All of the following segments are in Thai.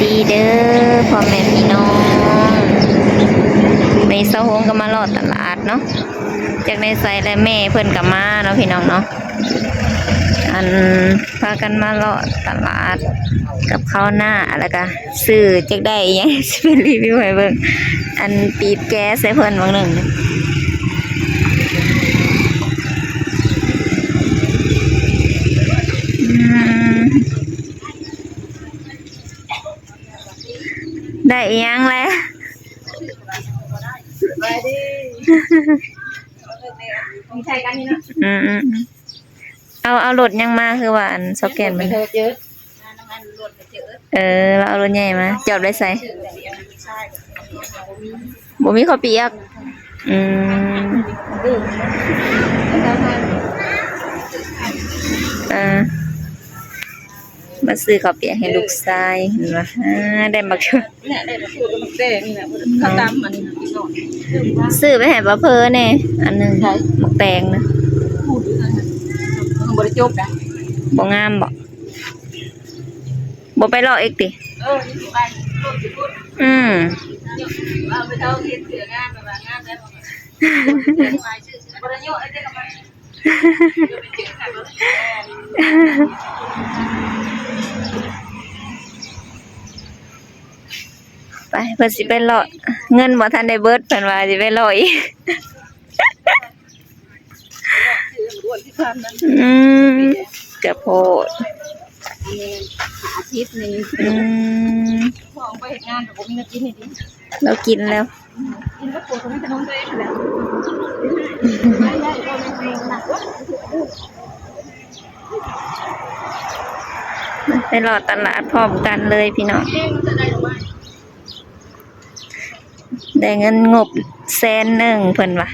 ดีเด้อพ่อแม่พี่น้องในเสาหงก็มาลอดตลาดเนาะจากในไซและแม่เพิ่นก็มาเนาะพี่น้องเนาะอันพากันมาลอดตลาดกับข้าวหน้าแล้วก็ซื้อจักได้ยังเป็นรีวิวให้เบิ่งอันปีบแก๊สให้เพิ่นบางหนึ่งได้ยังแล้วเอารถยังมาคือว่าอันสแกนมันเราเอารถใหญ่มาจอดไว้ใส่บ่มีข้าวเปียกมาซื้อข้าวเปียกให้ลูกชายเห็นป่ะได้บักช่วยเนี่ยได้มาพูดกับมันแต่นี่แหละเขาตามมันพี่น้องซื้อไปให้ป้าเพอแน่อันนึงหมกแตงนะพูดอยู่นั่นน่ะบ่ได้จบนะบ่งามบ่ไปรออีกตินี่ไปพูดสิพูดเอาไปเท่าเฮ็ดเสืองานแบบงานแล้วบ่ได้โยไอ้เด็กมันไปเพิ่นสิไปรอเงินบ่ทันได้เบิดเพิ่นว่าสิไปรออีกกระโพดอาทิตย์นึงพอไปเฮ็ดงานก็บ่มีกินให้ดีเรากินแล้วกินก็ปวดตรงนี้ขนมตัวเองแหละได้ก็ไม่หนักไปรอตลาดพร้อมกันเลยพี่น้องได้เงินงบ100,000เพิ่นว่า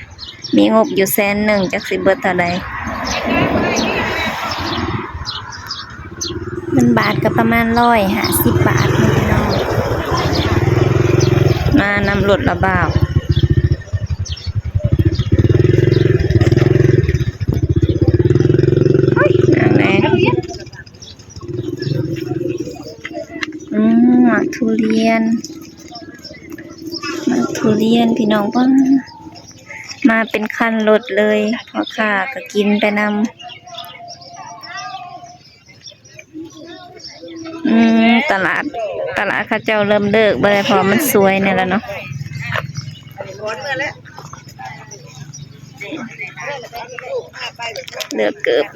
มีงบอยู่100,000จักสิเบิดเท่าใดมันบาทก็ประมาณ150 บาทพี่น้องมานำรถละบ่าวทุเรียนพี่น้องป่ะมาเป็นคันรถเลยพ่อค้าก็กินไปนำตลาดข้าเจ้าเริ่มเลิกบ่ได้พอมันสวยเนี่ยแล้วเนาะเลือกเกือบ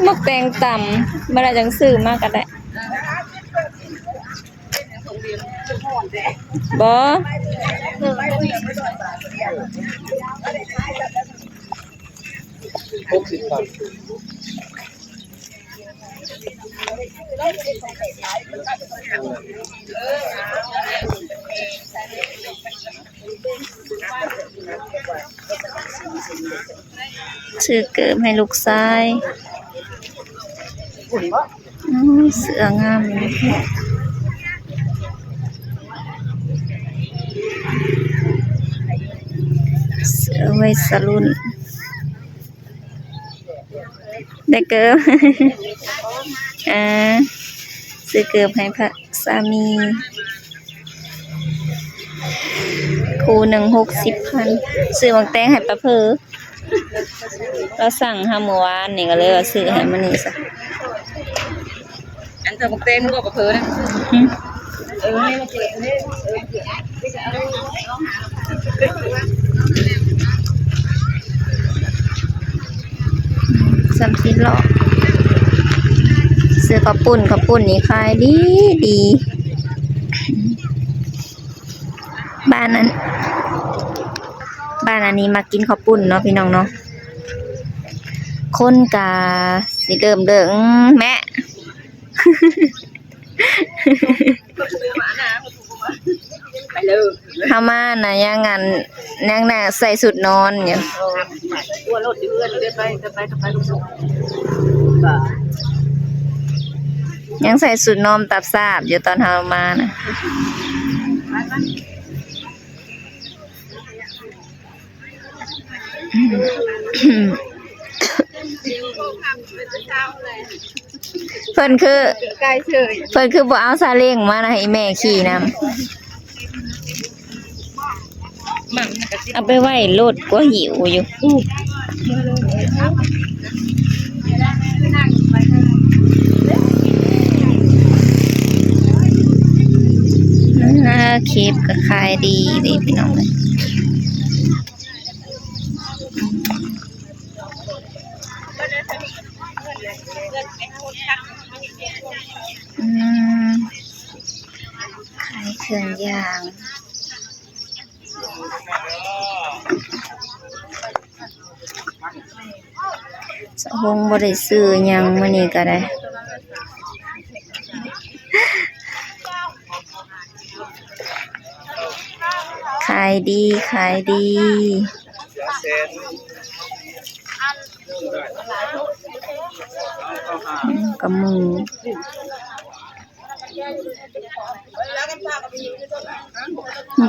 หมกแตงต่ำเวลาจังซื้อมากก็ได้บ่ซื้อเกิบให้ลูกชายเสื้องามเสื้อวัยรุ่นได้เกิบซื้อเกิบให้พระสามีคู่หนึ่ง60,000ซื้อหมกแตงให้ป้าเพอเราสั่งเมื่อวานนี่ก็เลยว่าซื้อให้มันนี่ซะอันเธอหมกเต้นก็กับเพิ่นนะให้มาเก็บนี่สัมผัสหรอซื้อข้าวปุ้นนี่ขายดีบ้านอันนี้มากินข้าวปุ้นเนาะพี่น้องเนาะคนกาสิเริ่มเด้อแม่ไปเลยเฮามาน่ะยังงั้นยังน่ะใส่สุดนอนอยู่ตัวรถเอื้อนเดินไปลูกยังใส่สุดนอนตับซาบอยู่ตอนเฮามาน่ะ เ เพิ่นคือ ใกล้เฉย เพิ่นคือบ่เอาซาเล้งมานะให้แม่ขี่นำเอาไปไว้รถก็หิวอยู่เคปก็ขายดีเลยพี่น้องเลยขายเครื่องย่างสะฮงบ่ได้ซื้อหยังมื้อนี้ก็ได้ขายดีขายดีกับหมู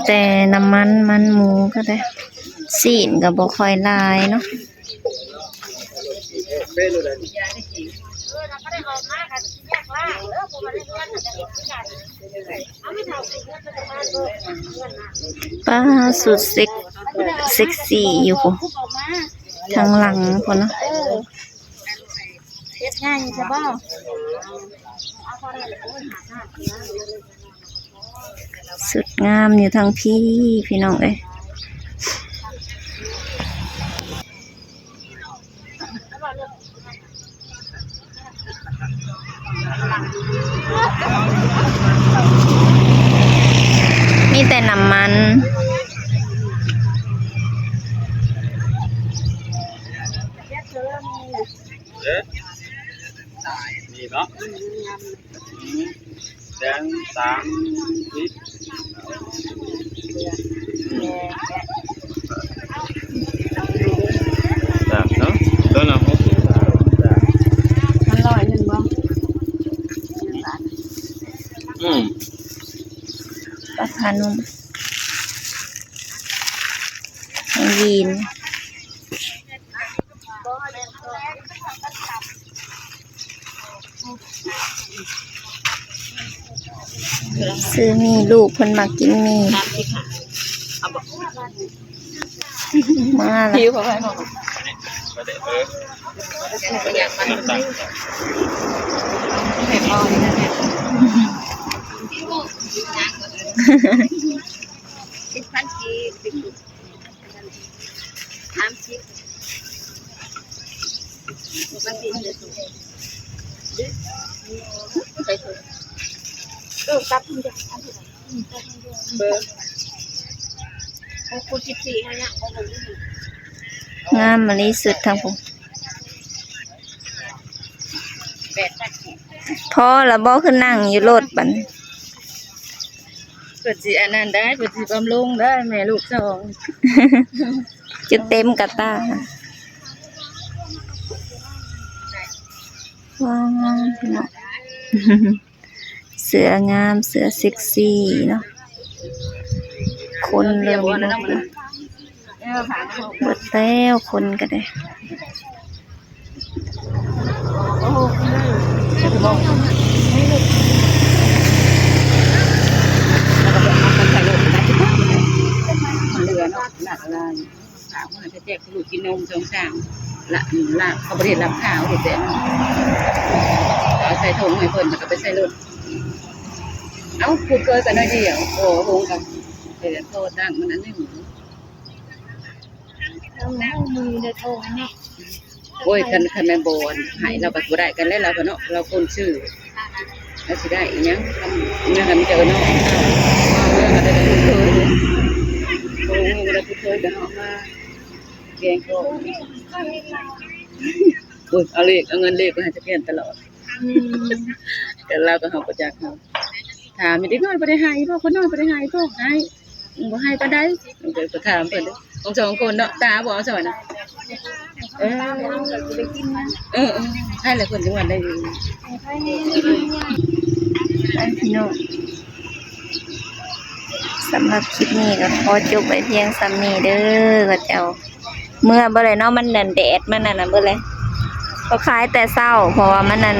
แต่น้ำมันหมูก็ได้สีนก็บ่ค่อยลายเนาะป้าสุดเซ็กซี่อยู่พุ่นทางหลังพุ่นเนาะเฮ็ดง่ายใช่บ่สุดงามอยู่ทางพี่น้องเอ้ยมีแต่น้ำมันนี่เนาะแดง30เนาะตัวละ60มัน100นึงบ่ปลาพานุ่มยีนซื้อมีลูกเพิ่นมากินมีมาแล้ว หิวเข้าไปหมดเผ็ดบ่นี่นะเนี่ย10,000กี30มันสิไปเถอะตับมันจะเบอร์โอ้คุณ14ให้เนี่ยงามมะลิสุดทางผมพอละบ่คือนั่งอยู่รถบัด เปิดสิอันนั้นได้เปิดสิบำรุงได้แม่ลูกสอง จุดเต็มกระตาว้าวพี่น้อง เสืองามเสือเซ็กซี่เนาะคนเลยหมดแล้วคนก็ได้เหลือเนาะหลักอะไรถามว่าจะแจกลูกกินนมสองสามละเขาประเทศรับข้าวเด็ดเด็ดเอาใส่ถุงให้เพิ่นมันก็ไปใส่รถเอ้าพูดเกินกันหน่อยเดียวโอ้โหกับเดี๋ยวโทษดังมันนั้นนี่หมูมือในโทษนี่โอ้ยคันแมนโบนหายเราก็บ่ได้กันแล้วเราก็เนาะเราคนชื่อแล้วสิได้อีหยังทำเรื่องกันเจอเนาะเรื่องอะไรกันเคยโอ้ยเราเคยกันเนาะมาแกงก็โอ้ยเอาเงินเลขไปให้จะเปลี่ยนตลอดแต่เราก็เฮาประจักษ์เฮาถามมีเด็กน้อยบ่ได้ให้บ่คนน้อยบ่ได้ให้พวกให้บ่ให้ปานใดก็ถามเพิ่นเด้อสองคนเนาะตาบ่เอาซะว่านะให้หลายคนจังหวัดได้อยู่พี่น้องสำหรับคลิปนี้ก็ขอจบไปเพียงซ้ำนี้เด้อก็เจ้า เมื่อบ่เลยเนาะมันนั่นแดดมันนั่นน่ะเบ่เลยก็ขายแต่เช้าเพราะว่ามันนั่น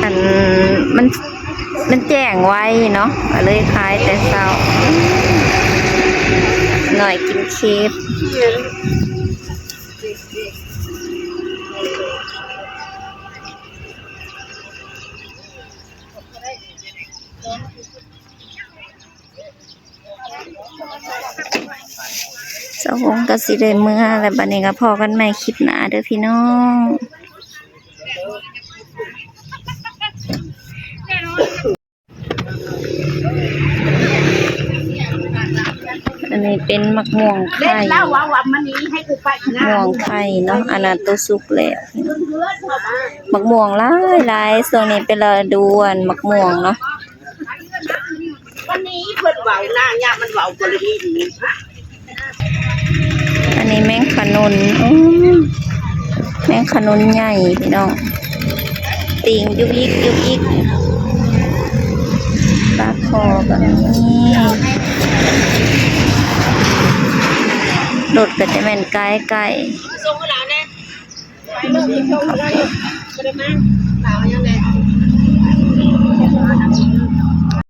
อันมันแจ้งไว้เนาะก็เลยขายแต่เช้าหน่อยกินเคฟสะหงก็สิได้เมื่อแล้วบัดนี้ก็พอกันใหม่คลิปหน้าเด้อพี่น้องอันนี้เป็นมักม่วงไข่ม่วงไข่เนาะอันนั้นตัวสุกแล้วมักม่วงหลายช่วงนี้เป็นฤดูมักม่วงเนาะ วันนี้เพิ่นเว้าหน้าย่ามันเว้าบ่ได้ยิน อันนี้แมงขนุนแมงขนุนใหญ่พี่น้องติ่งยุกยิกยุกยิกปลาคอแบบนี้รถก็จะแม่นไก่ไก่ ส่งให้เราแน่ไปเลิกกินข้าวแล้วบ่ได้มาเรายังไง